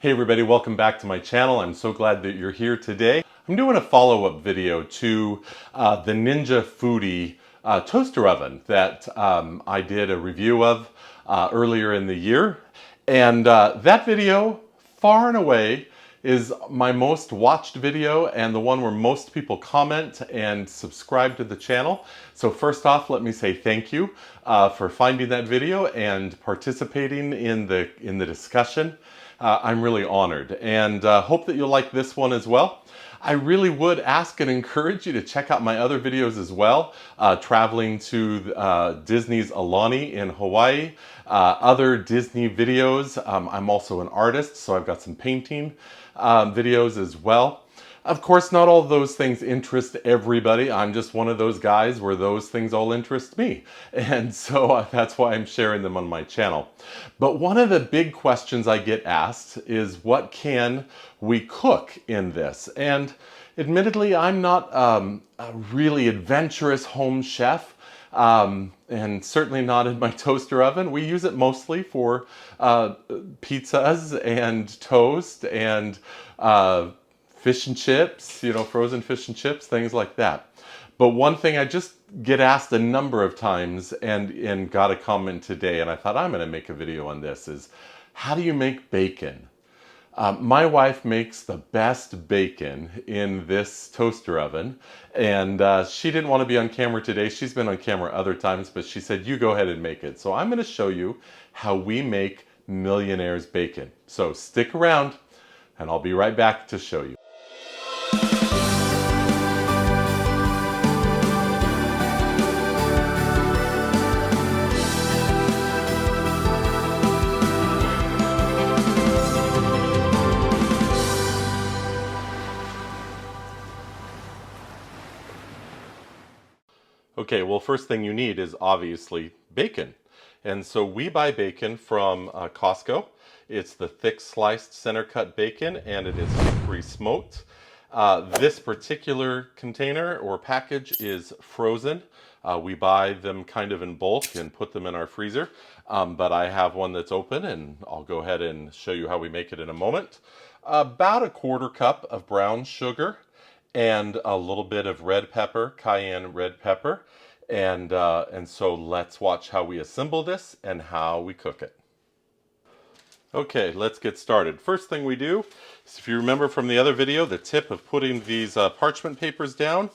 Hey everybody, welcome back to my channel. I'm so glad that you're here today. I'm doing a follow-up video to the Ninja Foodi toaster oven that I did a review of earlier in the year. And that video, far and away, is my most watched video and the one where most people comment and subscribe to the channel. So first off, let me say thank you for finding that video and participating in the discussion. I'm really honored and hope that you'll like this one as well. I really would ask and encourage you to check out my other videos as well. Traveling to Disney's Aulani in Hawaii, other Disney videos. I'm also an artist, so I've got some painting videos as well. Of course, not all of those things interest everybody. I'm just one of those guys where those things all interest me. And so that's why I'm sharing them on my channel. But one of the big questions I get asked is, what can we cook in this? And admittedly, I'm not a really adventurous home chef. And certainly not in my toaster oven. We use it mostly for pizzas and toast and fish and chips, frozen fish and chips, things like that. But one thing I just get asked a number of times and got a comment today, and I thought I'm going to make a video on this, is how do you make bacon? My wife makes the best bacon in this toaster oven, and she didn't want to be on camera today. She's been on camera other times, but she said, you go ahead and make it. So I'm going to show you how we make Millionaire's bacon. So stick around, and I'll be right back to show you. Okay, well, first thing you need is obviously bacon. And so we buy bacon from Costco. It's the thick sliced center cut bacon, and it is hickory smoked. This particular container or package is frozen. We buy them kind of in bulk and put them in our freezer. But I have one that's open, and I'll go ahead and show you how we make it in a moment. About a quarter cup of brown sugar, and a little bit of red pepper, cayenne red pepper. And so let's watch how we assemble this and how we cook it. Okay, let's get started. First thing we do is, if you remember from the other video, the tip of putting these parchment papers down.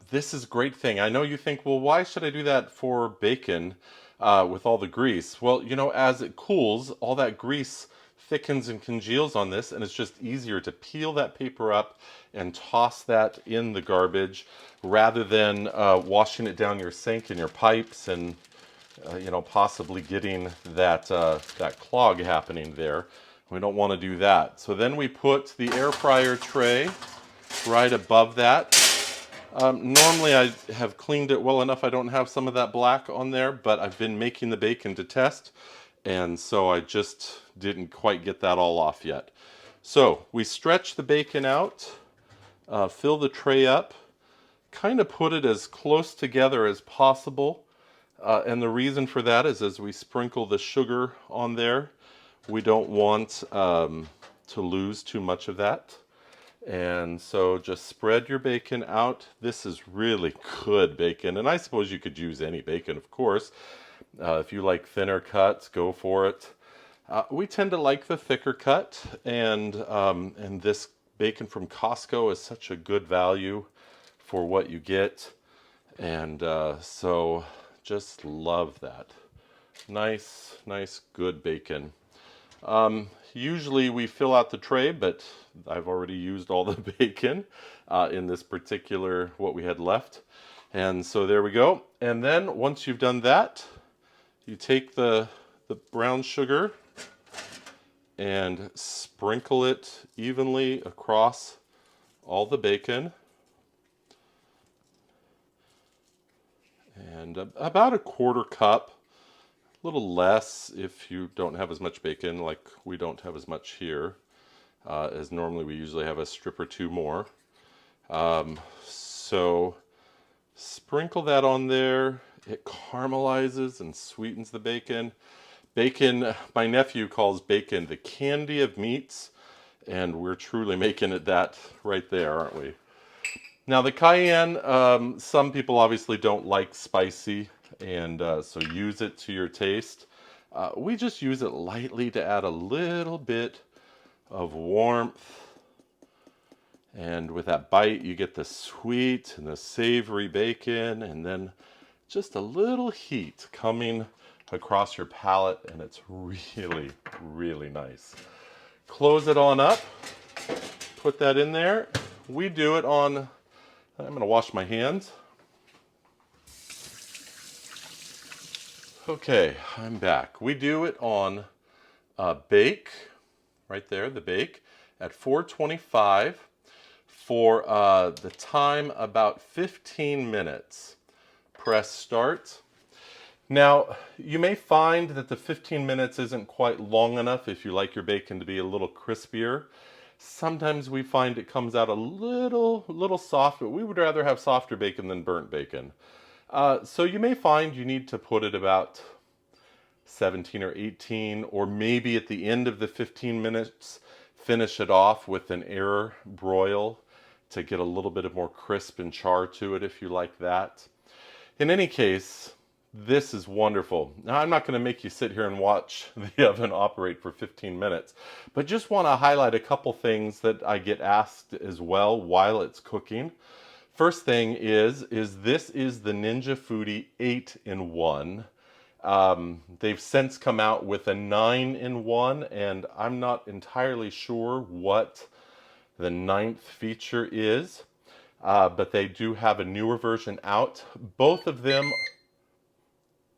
This is a great thing. I know you think, well, why should I do that for bacon with all the grease? Well, as it cools, all that grease thickens and congeals on this, and it's just easier to peel that paper up and toss that in the garbage rather than washing it down your sink and your pipes and possibly getting that that clog happening there. We don't want to do that. So then we put the air fryer tray right above that. Normally I have cleaned it well enough I don't have some of that black on there, but I've been making the bacon to test, and so I just didn't quite get that all off yet. So we stretch the bacon out, fill the tray up, kind of put it as close together as possible. And the reason for that is, as we sprinkle the sugar on there, we don't want to lose too much of that. And so just spread your bacon out. This is really good bacon, and I suppose you could use any bacon, of course. If you like thinner cuts, go for it. We tend to like the thicker cut, and this bacon from Costco is such a good value for what you get, and so just love that. Nice, good bacon. Usually we fill out the tray, but I've already used all the bacon in this particular, what we had left. And so there we go. And then once you've done that, you take the brown sugar and sprinkle it evenly across all the bacon. And about a quarter cup, a little less if you don't have as much bacon, like we don't have as much here, as normally we usually have a strip or two more. So sprinkle that on there. It caramelizes and sweetens the bacon. Bacon, my nephew calls bacon the candy of meats, and we're truly making it that right there, aren't we? Now the cayenne, some people obviously don't like spicy, and so use it to your taste. We just use it lightly to add a little bit of warmth, and with that bite you get the sweet and the savory bacon, and then just a little heat coming across your palate, and it's really, really nice. Close it on up, put that in there. We do it on, I'm going to wash my hands. Okay, I'm back. We do it on bake, right there, the bake, at 425 for the time about 15 minutes. Press start. Now, you may find that the 15 minutes isn't quite long enough if you like your bacon to be a little crispier. Sometimes we find it comes out a little soft, but we would rather have softer bacon than burnt bacon. So you may find you need to put it about 17 or 18, or maybe at the end of the 15 minutes, finish it off with an air broil to get a little bit of more crisp and char to it if you like that. In any case, this is wonderful. Now, I'm not going to make you sit here and watch the oven operate for 15 minutes, but just want to highlight a couple things that I get asked as well while it's cooking. First thing is this is the Ninja Foodi 8-in-1. They've since come out with a 9-in-1, and I'm not entirely sure what the 9th feature is, but they do have a newer version out. Both of them,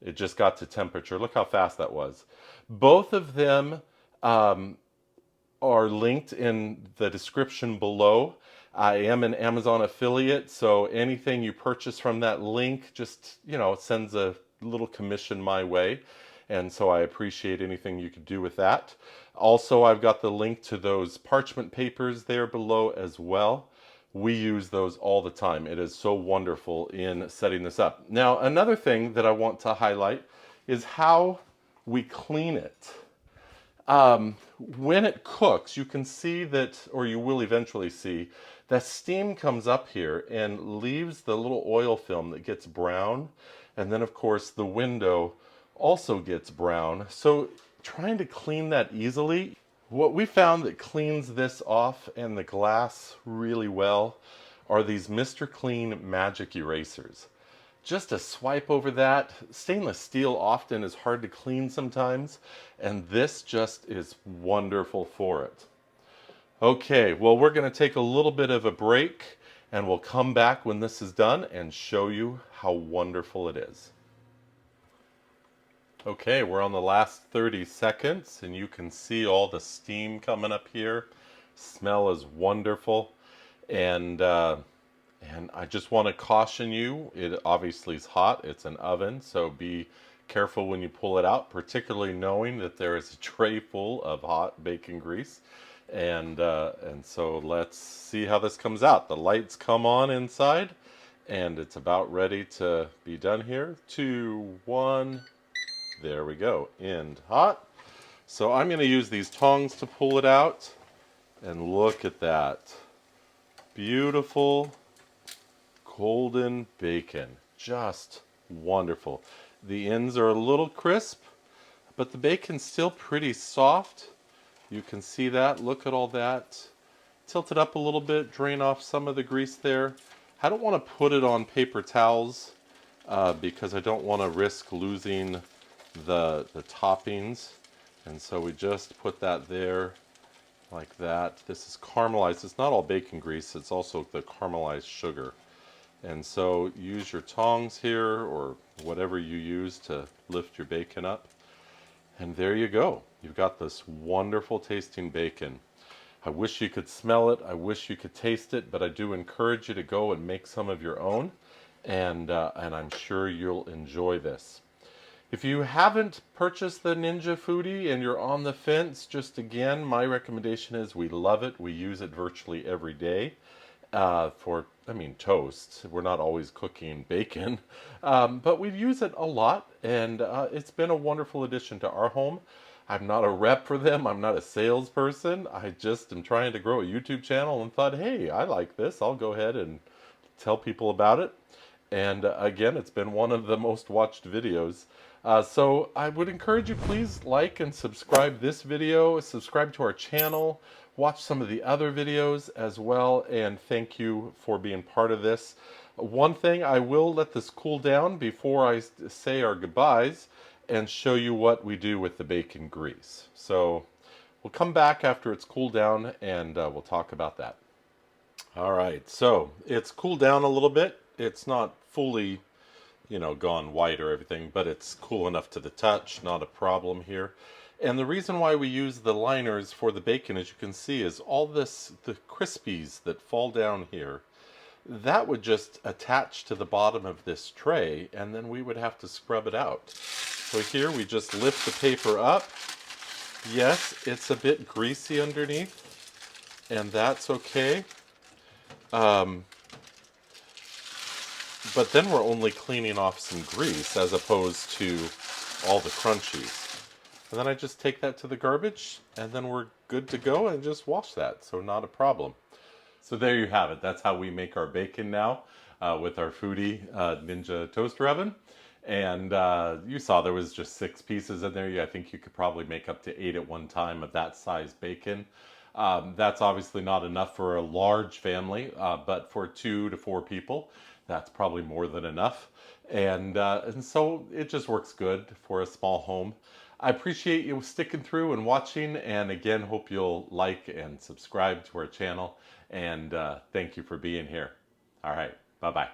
it just got to temperature. Look how fast that was. Both of them are linked in the description below. I am an Amazon affiliate, so anything you purchase from that link just, sends a little commission my way. And so I appreciate anything you could do with that. Also, I've got the link to those parchment papers there below as well. We use those all the time. It is so wonderful in setting this up. Now, another thing that I want to highlight is how we clean it. When it cooks, you can see that, or you will eventually see, that steam comes up here and leaves the little oil film that gets brown. And then, of course, the window also gets brown. So trying to clean that easily, what we found that cleans this off and the glass really well are these Mr. Clean magic erasers. Just a swipe over that. Stainless steel often is hard to clean sometimes, and this just is wonderful for it. Okay, well, we're going to take a little bit of a break, and we'll come back when this is done and show you how wonderful it is. Okay, we're on the last 30 seconds, and you can see all the steam coming up here. Smell is wonderful, and I just want to caution you, it obviously is hot. It's an oven, so be careful when you pull it out, particularly knowing that there is a tray full of hot bacon grease. And so let's see how this comes out. The lights come on inside, and it's about ready to be done here. 2, 1, there we go, end hot. So I'm going to use these tongs to pull it out, and look at that. Beautiful golden bacon, just wonderful. The ends are a little crisp, but the bacon's still pretty soft. You can see that. Look at all that. Tilt it up a little bit, drain off some of the grease there. I don't want to put it on paper towels because I don't want to risk losing the toppings. And so we just put that there like that. This is caramelized. It's not all bacon grease, it's also the caramelized sugar. And so use your tongs here or whatever you use to lift your bacon up. And there you go. You've got this wonderful tasting bacon. I wish you could smell it. I wish you could taste it, but I do encourage you to go and make some of your own. And I'm sure you'll enjoy this. If you haven't purchased the Ninja Foodi and you're on the fence, just again, my recommendation is we love it. We use it virtually every day. I mean, toast. We're not always cooking bacon, but we use it a lot, and it's been a wonderful addition to our home. I'm not a rep for them. I'm not a salesperson. I just am trying to grow a YouTube channel and thought, hey, I like this. I'll go ahead and tell people about it. And again, it's been one of the most watched videos. So I would encourage you, please like and subscribe this video, subscribe to our channel, watch some of the other videos as well, and thank you for being part of this. One thing, I will let this cool down before I say our goodbyes and show you what we do with the bacon grease. So we'll come back after it's cooled down and we'll talk about that. All right, so it's cooled down a little bit. It's not fully, gone white or everything, but it's cool enough to the touch, not a problem here. And the reason why we use the liners for the bacon, as you can see, is all this, the crispies that fall down here, that would just attach to the bottom of this tray, and then we would have to scrub it out. So here we just lift the paper up. Yes, it's a bit greasy underneath, and that's okay. But then we're only cleaning off some grease as opposed to all the crunchies. And then I just take that to the garbage, and then we're good to go and just wash that, so not a problem. So there you have it. That's how we make our bacon now with our Foodi Ninja toaster oven. And you saw there was just 6 pieces in there. I think you could probably make up to 8 at one time of that size bacon. That's obviously not enough for a large family, but for 2 to 4 people, that's probably more than enough. And so it just works good for a small home. I appreciate you sticking through and watching, and again, hope you'll like and subscribe to our channel. And thank you for being here. All right, bye-bye.